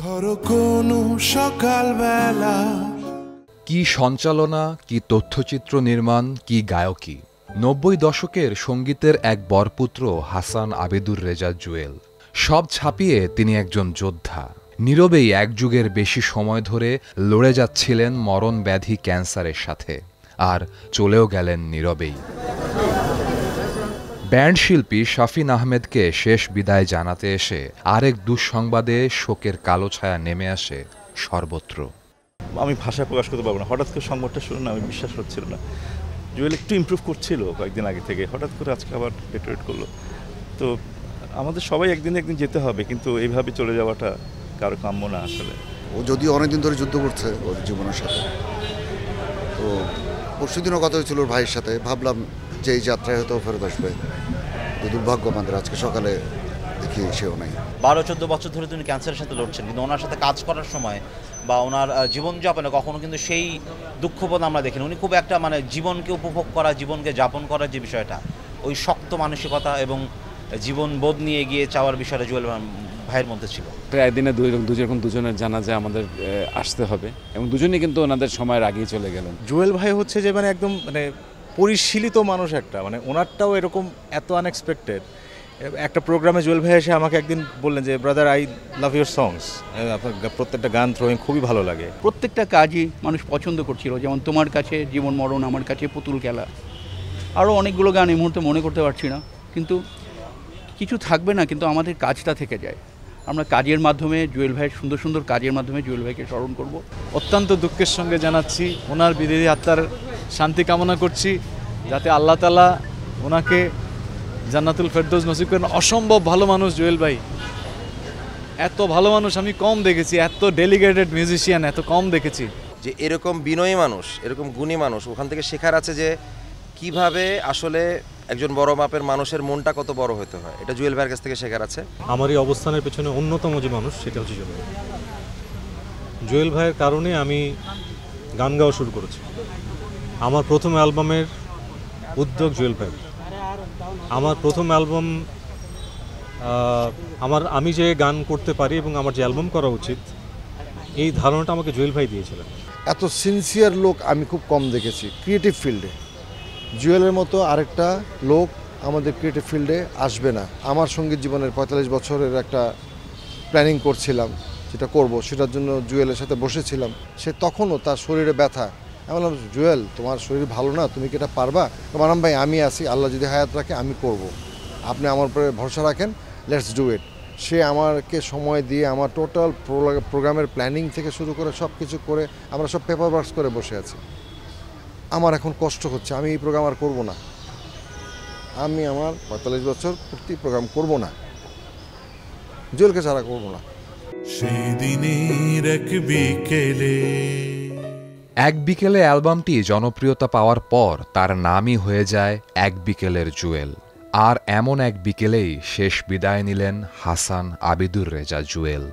ধরো কোনো সকালবেলা, কি সঞ্চালনা, কি তথ্যচিত্র নির্মাণ, কি গায়কী। ৯০ দশকের সঙ্গীতের এক বরপুত্র হাসান আবেদুর রেজা জুয়েল। সব ছাপিয়ে তিনি একজন যোদ্ধা। নীরবেই এক যুগের বেশি সময় ধরে লড়ে যাচ্ছিলেন মরণ ব্যাধি ক্যান্সারের সাথে, আর চলেও গেলেন নীরবেই। ব্যান্ড শিল্পী শাফিন আহমেদকে শেষ বিদায় জানাতে এসে আরেক দুঃসংবাদে শোকের কালো ছায়া নেমে আসে সর্বত্র। আমি ভাষায় প্রকাশ করতে পারবো না। হঠাৎ করে সংবাদটা শুনে না, আমি বিশ্বাস হচ্ছিল না। জুয়েল একটু ইমপ্রুভ করছিল কয়েকদিন আগে থেকে, হঠাৎ করে আজকে আবার ডেটোরেট করলো। তো আমাদের সবাই একদিন যেতে হবে, কিন্তু এইভাবে চলে যাওয়াটা কারো কাম্য না আসলে। ও যদিও অনেকদিন ধরে যুদ্ধ করছে ওর জীবনের সাথে, তো পরশুদিনও কথা হয়েছিল ওর ভাইয়ের সাথে। ভাবলাম যে এই যাত্রায় হয়তো ফেরত আসবে, তো দুর্ভাগ্য আমাদের আজকে সকালে দেখি সেও নাই। ১২-১৪ বছর ধরে তিনি ক্যান্সারের সাথে লড়ছেন, কিন্তু ওনার সাথে কাজ করার সময় বা ওনার জীবনযাপনে কখনো কিন্তু সেই দুঃখবোধ আমরা দেখিনি। উনি খুব একটা জীবনকে উপভোগ করা, জীবনকে যাপন করার যে বিষয়টা, ওই শক্ত মানসিকতা এবং জীবনবোধ নিয়ে এগিয়ে চাওয়ার বিষয়টা জুয়েল ভাইয়ের মধ্যে ছিল। প্রায় দিনে দুজনের জানাজা আমাদের আসতে হবে, এবং দুজনেই কিন্তু ওনাদের সময়ের আগেই চলে গেলেন। জুয়েল ভাই হচ্ছে যে একদম পরিশীলিত মানুষ একটা, ওনারটাও এরকম এত আনএক্সপেক্টেড। একটা প্রোগ্রামে জুয়েল ভাই এসে আমাকে একদিন বললেন যে ব্রাদার, আই লাভ ইউর সংস, আপনার প্রত্যেকটা গান থ্রোয়িং খুবই ভালো লাগে। প্রত্যেকটা কাজই মানুষ পছন্দ করছিল, যেমন তোমার কাছে জীবন মরণ, আমার কাছে পুতুল খেলা, আরও অনেকগুলো গান এই মুহূর্তে মনে করতে পারছি না। কিন্তু কিছু থাকবে না, কিন্তু আমাদের কাজটা থেকে যায়। আমরা কাজের মাধ্যমে জুয়েল ভাইয়ের সুন্দর সুন্দর কাজের মাধ্যমে জুয়েল ভাইকে স্মরণ করব। অত্যন্ত দুঃখের সঙ্গে জানাচ্ছি, ওনার বিদেহী আত্মার শান্তি কামনা করছি, যাতে আল্লাহ তাআলা ওনাকে জান্নাতুল ফেরদৌস নসিব করেন। অসম্ভব ভালো মানুষ জুয়েল ভাই, এত ভালো মানুষ আমি কম দেখেছি, এত ডেলিগেটেড মিউজিশিয়ান এত কম দেখেছি। যে এরকম বিনয়ী মানুষ, এরকম গুণী মানুষ, ওখান থেকে শেখার আছে যে কিভাবে আসলে একজন বড় মাপের মানুষের মনটা কত বড় হতে হয়, এটা জুয়েল ভাইয়ের কাছ থেকে শেখার আছে। আমার এই অবস্থানের পেছনে অন্যতম যে মানুষ, সেটা হচ্ছে জুয়েল ভাই। জুয়েল ভাইয়ের কারণে আমি গান গাওয়া শুরু করেছি। আমার প্রথম অ্যালবামের উদ্যোগ জুয়েল ভাই। আমার প্রথম অ্যালবাম, আমি যে গান করতে পারি এবং আমার যে অ্যালবাম করা উচিত, এই ধারণাটা আমাকে জুয়েল ভাই দিয়েছিলেন। এত সিনসিয়ার লোক আমি খুব কম দেখেছি ক্রিয়েটিভ ফিল্ডে। জুয়েলের মতো আরেকটা লোক আমাদের ক্রিয়েটিভ ফিল্ডে আসবে না। আমার সঙ্গীত জীবনের ৪৫ বছরের একটা প্ল্যানিং করছিলাম, যেটা করব, সেটার জন্য জুয়েলের সাথে বসেছিলাম। সে তখনও তার শরীরে ব্যথা। আমি বললাম, জুয়েল তোমার শরীর ভালো না, তুমি কি এটা পারবা? মানাম ভাই আমি আছি, আল্লাহ যদি হায়াত রাখে আমি করব, আপনি আমার উপরে ভরসা রাখেন, লেটস ডু ইট। সে আমাকে সময় দিয়ে আমার টোটাল প্রোগ্রামের প্ল্যানিং থেকে শুরু করে সব কিছু করে আমরা সব পেপার ওয়ার্কস করে বসে আছি। আমার এখন কষ্ট হচ্ছে, আমি এই প্রোগ্রাম আর করবো না। আমি আমার ৪৫ বছর পূর্তি প্রোগ্রাম করব না, জুয়েলকে ছাড়া করবো না। সেই দিনের এক বিকেলে অ্যালবামটি জনপ্রিয়তা পাওয়ার পর তার নামই হয়ে যায় এক বিকেলের জুয়েল। আর এমন এক বিকেলেই শেষ বিদায় নিলেন হাসান আবেদুর রেজা জুয়েল।